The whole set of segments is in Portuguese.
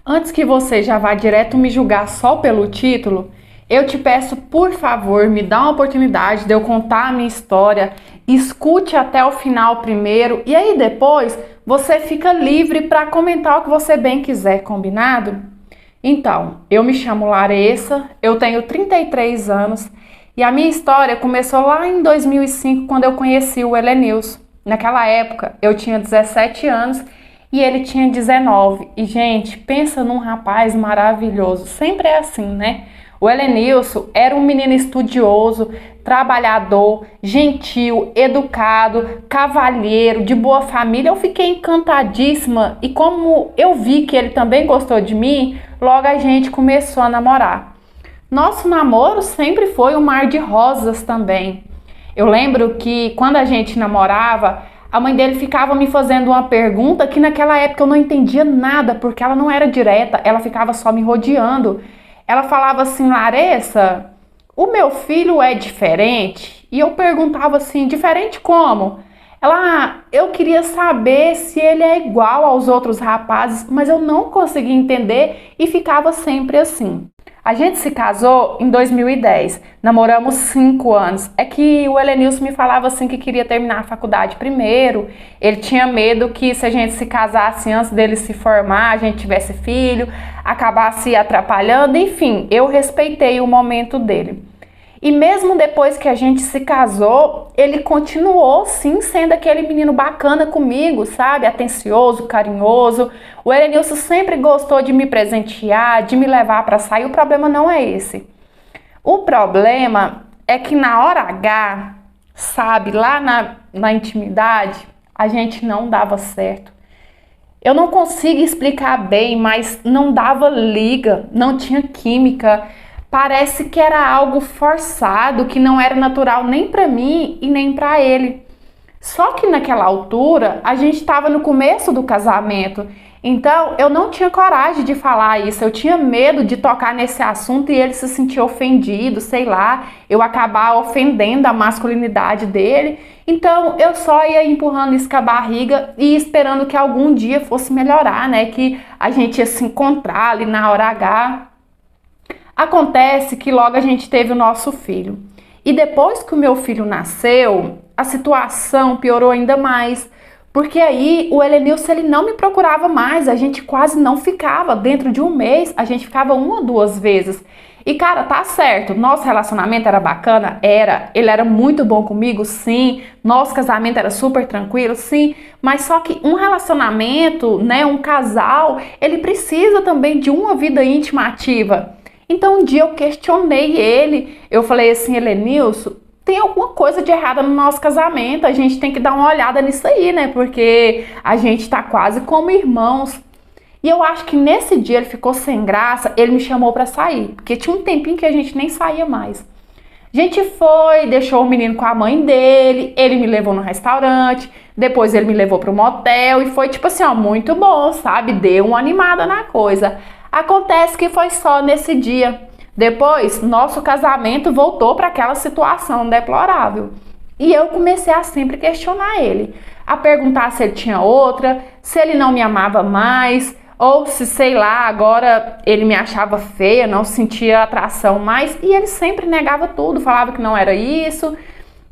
Antes que você já vá direto me julgar só pelo título, eu te peço, por favor, me dá uma oportunidade de eu contar a minha história, escute até o final primeiro e aí depois você fica livre para comentar o que você bem quiser, combinado? Então, eu me chamo Larissa, eu tenho 33 anos e a minha história começou lá em 2005, quando eu conheci o Helenilson. Naquela época, eu tinha 17 anos e ele tinha 19. E, gente, pensa num rapaz maravilhoso. Sempre é assim, né? O Helenilson era um menino estudioso, trabalhador, gentil, educado, cavalheiro, de boa família. Eu fiquei encantadíssima e como eu vi que ele também gostou de mim, logo a gente começou a namorar. Nosso namoro sempre foi um mar de rosas também. Eu lembro que quando a gente namorava, a mãe dele ficava me fazendo uma pergunta que naquela época eu não entendia nada, porque ela não era direta, ela ficava só me rodeando. Ela falava assim: Larissa, o meu filho é diferente? E eu perguntava assim: diferente como? Eu queria saber se ele é igual aos outros rapazes, mas eu não conseguia entender e ficava sempre assim. A gente se casou em 2010, namoramos 5 anos. É que o Helenilson me falava assim que queria terminar a faculdade primeiro. Ele tinha medo que se a gente se casasse antes dele se formar, a gente tivesse filho, acabasse atrapalhando. Enfim, eu respeitei o momento dele. E mesmo depois que a gente se casou, ele continuou sim sendo aquele menino bacana comigo, sabe? Atencioso, carinhoso. O Helenilson sempre gostou de me presentear, de me levar para sair. O problema não é esse. O problema é que na hora H, sabe, lá na intimidade, a gente não dava certo. Eu não consigo explicar bem, mas não dava liga, não tinha química. Parece que era algo forçado, que não era natural nem para mim e nem para ele. Só que naquela altura, a gente estava no começo do casamento, então eu não tinha coragem de falar isso, eu tinha medo de tocar nesse assunto e ele se sentir ofendido, sei lá, eu acabar ofendendo a masculinidade dele. Então eu só ia empurrando isso com a barriga e esperando que algum dia fosse melhorar, né? Que a gente ia se encontrar ali na hora H. Acontece que logo a gente teve o nosso filho. E depois que o meu filho nasceu, a situação piorou ainda mais. Porque aí o Helenilson ele não me procurava mais, a gente quase não ficava. Dentro de um mês, a gente ficava 1 ou 2 vezes. E cara, tá certo, nosso relacionamento era bacana? Era. Ele era muito bom comigo? Sim. Nosso casamento era super tranquilo? Sim. Mas só que um relacionamento, né, um casal, ele precisa também de uma vida íntima ativa. Então um dia eu questionei ele, eu falei assim: Helenilson, tem alguma coisa de errada no nosso casamento, a gente tem que dar uma olhada nisso aí, né? Porque a gente tá quase como irmãos. E eu acho que nesse dia ele ficou sem graça, ele me chamou pra sair, porque tinha um tempinho que a gente nem saía mais. A gente foi, deixou o menino com a mãe dele, ele me levou no restaurante, depois ele me levou pro motel e foi tipo assim, ó, muito bom, sabe? Deu uma animada na coisa. Acontece que foi só nesse dia. Depois, nosso casamento voltou para aquela situação deplorável. E eu comecei a sempre questionar ele, a perguntar se ele tinha outra, se ele não me amava mais, ou se, sei lá, agora ele me achava feia, não sentia atração mais. E ele sempre negava tudo, falava que não era isso,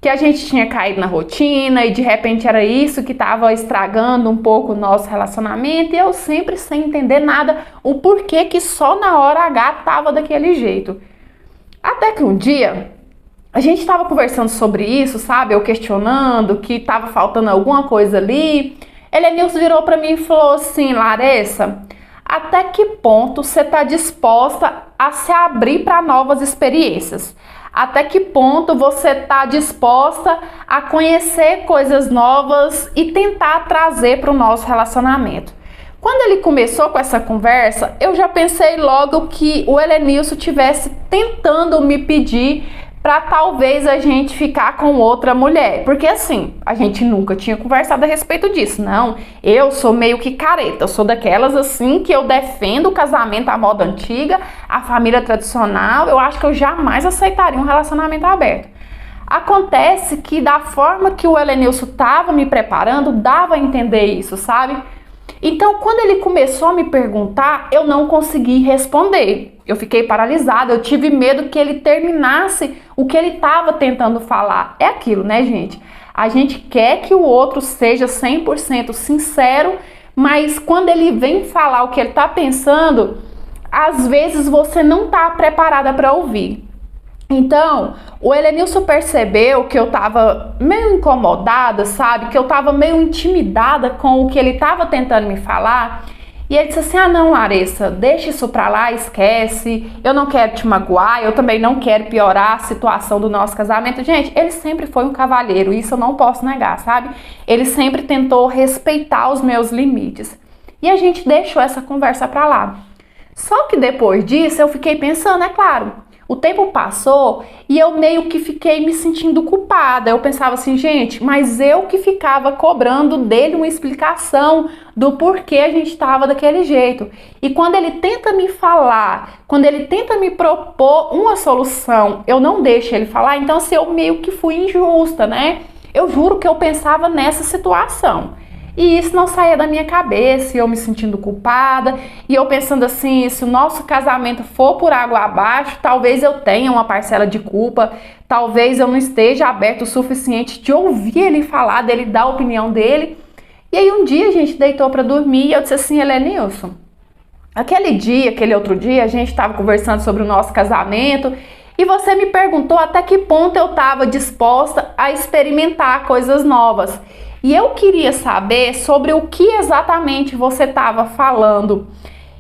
que a gente tinha caído na rotina e de repente era isso que estava estragando um pouco o nosso relacionamento, e eu sempre sem entender nada, o porquê que só na hora H estava daquele jeito. Até que um dia a gente estava conversando sobre isso, sabe? Eu questionando que estava faltando alguma coisa ali. Helenilson virou para mim e falou assim: Larissa, até que ponto você está disposta a se abrir para novas experiências? Até que ponto você está disposta a conhecer coisas novas e tentar trazer para o nosso relacionamento? Quando ele começou com essa conversa, eu já pensei logo que o Helenilson estivesse tentando me pedir para talvez a gente ficar com outra mulher. Porque assim, a gente nunca tinha conversado a respeito disso. Não, eu sou meio que careta, eu sou daquelas assim que eu defendo o casamento à moda antiga, a família tradicional. Eu acho que eu jamais aceitaria um relacionamento aberto. Acontece que da forma que o Helenilson estava me preparando, dava a entender isso, sabe? Então, quando ele começou a me perguntar, eu não consegui responder. Eu fiquei paralisada, eu tive medo que ele terminasse o que ele estava tentando falar. É aquilo, né, gente? A gente quer que o outro seja 100% sincero, mas quando ele vem falar o que ele está pensando, às vezes você não está preparada para ouvir. Então, o Helenilson percebeu que eu tava meio incomodada, sabe? Que eu tava meio intimidada com o que ele tava tentando me falar. E ele disse assim: ah, não, Larissa, deixa isso pra lá, esquece. Eu não quero te magoar, eu também não quero piorar a situação do nosso casamento. Gente, ele sempre foi um cavalheiro, isso eu não posso negar, sabe? Ele sempre tentou respeitar os meus limites. E a gente deixou essa conversa pra lá. Só que depois disso eu fiquei pensando, é claro. O tempo passou e eu meio que fiquei me sentindo culpada. Eu pensava assim, gente, mas eu que ficava cobrando dele uma explicação do porquê a gente estava daquele jeito. E quando ele tenta me falar, quando ele tenta me propor uma solução, eu não deixo ele falar. Então, assim, eu meio que fui injusta, né? Eu juro que eu pensava nessa situação. E isso não saía da minha cabeça, e eu me sentindo culpada, e eu pensando assim, se o nosso casamento for por água abaixo, talvez eu tenha uma parcela de culpa, talvez eu não esteja aberto o suficiente de ouvir ele falar, dele dar a opinião dele. E aí um dia a gente deitou para dormir e eu disse assim, Helenilson, aquele outro dia, a gente estava conversando sobre o nosso casamento, e você me perguntou até que ponto eu estava disposta a experimentar coisas novas. E eu queria saber sobre o que exatamente você estava falando.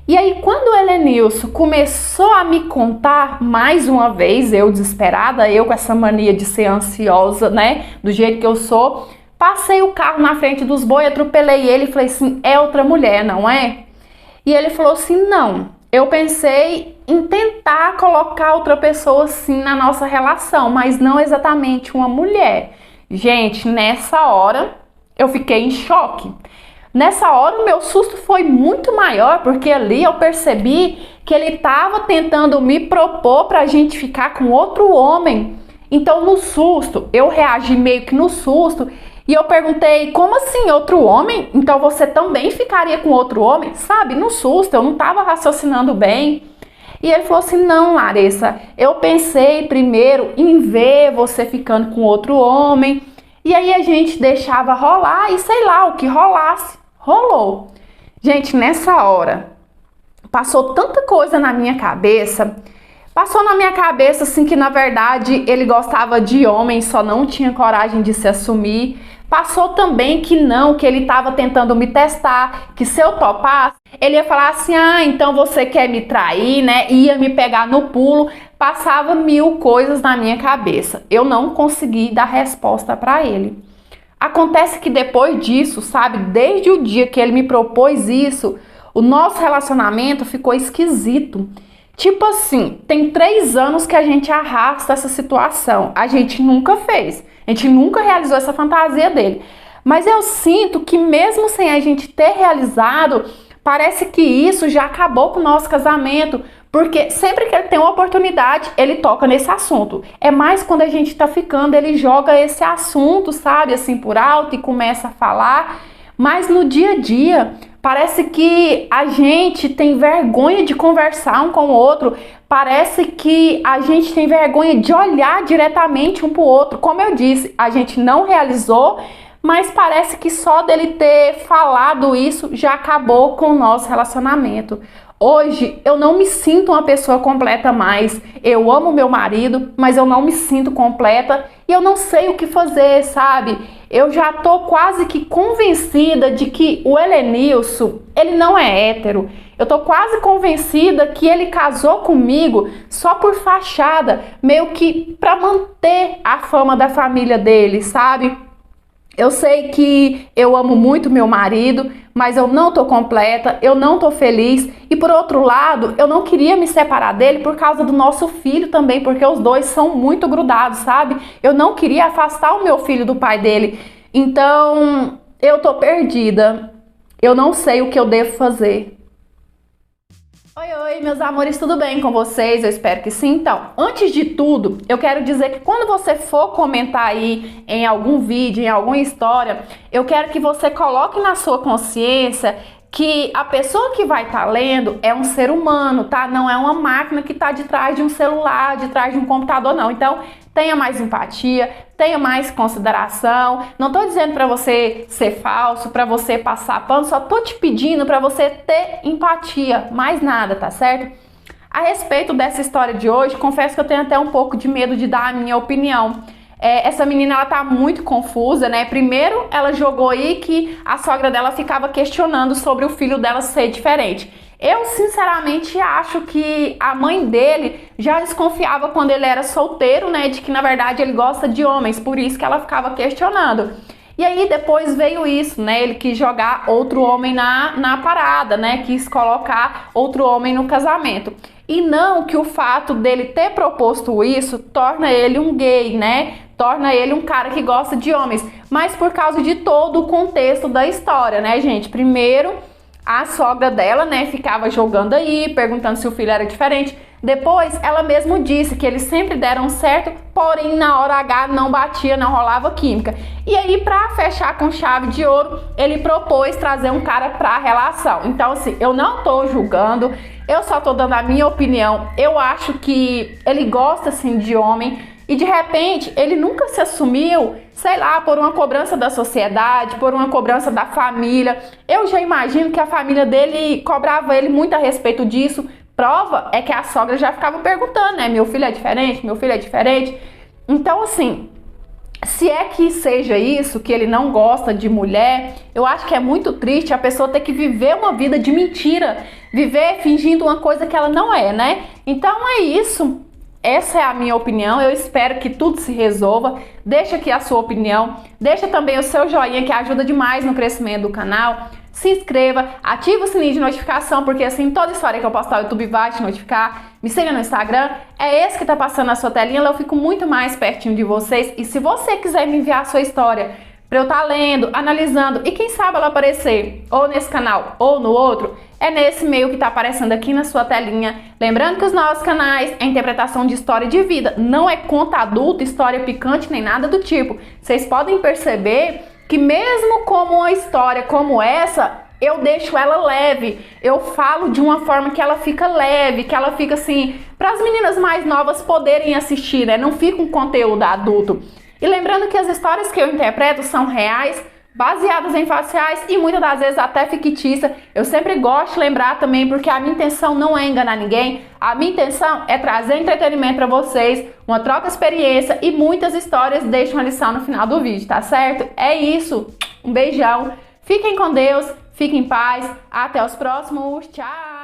E aí, quando o Helenilson começou a me contar, mais uma vez, eu desesperada, eu com essa mania de ser ansiosa, né, do jeito que eu sou, passei o carro na frente dos bois, atropelei ele e falei assim, é outra mulher, não é? E ele falou assim, não, eu pensei em tentar colocar outra pessoa assim na nossa relação, mas não exatamente uma mulher. Gente, nessa hora eu fiquei em choque. Nessa hora o meu susto foi muito maior, porque ali eu percebi que ele estava tentando me propor para a gente ficar com outro homem. Então no susto, eu reagi meio que no susto e eu perguntei, como assim outro homem? Então você também ficaria com outro homem? Sabe, no susto, eu não estava raciocinando bem. E ele falou assim, não, Larissa, eu pensei primeiro em ver você ficando com outro homem. E aí a gente deixava rolar e sei lá, o que rolasse, rolou. Gente, nessa hora, passou tanta coisa na minha cabeça. Passou na minha cabeça, assim, que na verdade ele gostava de homem, só não tinha coragem de se assumir. Passou também que não, que ele estava tentando me testar, que se eu topasse, ele ia falar assim, ah, então você quer me trair, né? Ia me pegar no pulo. Passava mil coisas na minha cabeça. Eu não consegui dar resposta para ele. Acontece que depois disso, sabe, desde o dia que ele me propôs isso, o nosso relacionamento ficou esquisito. Tipo assim, tem 3 anos que a gente arrasta essa situação. A gente nunca fez. A gente nunca realizou essa fantasia dele. Mas eu sinto que mesmo sem a gente ter realizado, parece que isso já acabou com o nosso casamento. Porque sempre que ele tem uma oportunidade, ele toca nesse assunto. É mais quando a gente tá ficando, ele joga esse assunto, sabe, assim, por alto e começa a falar. Mas no dia a dia, parece que a gente tem vergonha de conversar um com o outro. Parece que a gente tem vergonha de olhar diretamente um pro outro. Como eu disse, a gente não realizou, mas parece que só dele ter falado isso já acabou com o nosso relacionamento. Hoje eu não me sinto uma pessoa completa mais. Eu amo meu marido, mas eu não me sinto completa e eu não sei o que fazer, sabe? Eu já tô quase que convencida de que o Helenilson, ele não é hétero. Eu tô quase convencida que ele casou comigo só por fachada, meio que pra manter a fama da família dele, sabe? Eu sei que eu amo muito meu marido, mas eu não tô completa, eu não tô feliz. E por outro lado, eu não queria me separar dele por causa do nosso filho também, porque os dois são muito grudados, sabe? Eu não queria afastar o meu filho do pai dele. Então, eu tô perdida. Eu não sei o que eu devo fazer. Oi, meus amores, tudo bem com vocês? Eu espero que sim. Então, antes de tudo, eu quero dizer que quando você for comentar aí em algum vídeo, em alguma história, eu quero que você coloque na sua consciência que a pessoa que vai estar lendo é um ser humano, tá? Não é uma máquina que está de trás de um celular, de trás de um computador, não. Então, tenha mais empatia, tenha mais consideração. Não tô dizendo para você ser falso, para você passar pano, só tô te pedindo para você ter empatia, mais nada, tá certo? A respeito dessa história de hoje, confesso que eu tenho até um pouco de medo de dar a minha opinião. Essa menina, ela tá muito confusa, né? Primeiro, ela jogou aí que a sogra dela ficava questionando sobre o filho dela ser diferente. Eu, sinceramente, acho que a mãe dele já desconfiava quando ele era solteiro, né? De que, na verdade, ele gosta de homens, por isso que ela ficava questionando. E aí, depois veio isso, né? Ele quis jogar outro homem na parada, né? Quis colocar outro homem no casamento. E não que o fato dele ter proposto isso torna ele um gay, né? Torna ele um cara que gosta de homens, mas por causa de todo o contexto da história, né, gente? Primeiro, a sogra dela, né, ficava jogando aí, perguntando se o filho era diferente. Depois, ela mesma disse que eles sempre deram certo, porém na hora H não batia, não rolava química. E aí, pra fechar com chave de ouro, ele propôs trazer um cara pra relação. Então, assim, eu não tô julgando, eu só tô dando a minha opinião. Eu acho que ele gosta, assim, de homem. E de repente, ele nunca se assumiu, sei lá, por uma cobrança da sociedade, por uma cobrança da família. Eu já imagino que a família dele cobrava ele muito a respeito disso. Prova é que a sogra já ficava perguntando, né? Meu filho é diferente? Meu filho é diferente? Então, assim, se é que seja isso, que ele não gosta de mulher, eu acho que é muito triste a pessoa ter que viver uma vida de mentira, viver fingindo uma coisa que ela não é, né? Então é isso. Essa é a minha opinião, eu espero que tudo se resolva. Deixa aqui a sua opinião, deixa também o seu joinha que ajuda demais no crescimento do canal. Se inscreva, ativa o sininho de notificação, porque assim toda história que eu postar o YouTube vai te notificar. Me siga no Instagram, é esse que tá passando na sua telinha, eu fico muito mais pertinho de vocês. E se você quiser me enviar a sua história para eu estar lendo, analisando e quem sabe ela aparecer ou nesse canal ou no outro, é nesse meio que está aparecendo aqui na sua telinha. Lembrando que os nossos canais é interpretação de história de vida, não é conto adulto, história picante nem nada do tipo. Vocês podem perceber que mesmo como uma história como essa, eu deixo ela leve, eu falo de uma forma que ela fica leve, que ela fica assim, para as meninas mais novas poderem assistir, né? Não fica um conteúdo adulto. E lembrando que as histórias que eu interpreto são reais, baseadas em fatos reais e muitas das vezes até fictícias. Eu sempre gosto de lembrar também porque a minha intenção não é enganar ninguém. A minha intenção é trazer entretenimento para vocês, uma troca de experiência e muitas histórias deixam uma lição no final do vídeo, tá certo? É isso, um beijão, fiquem com Deus, fiquem em paz, até os próximos, tchau!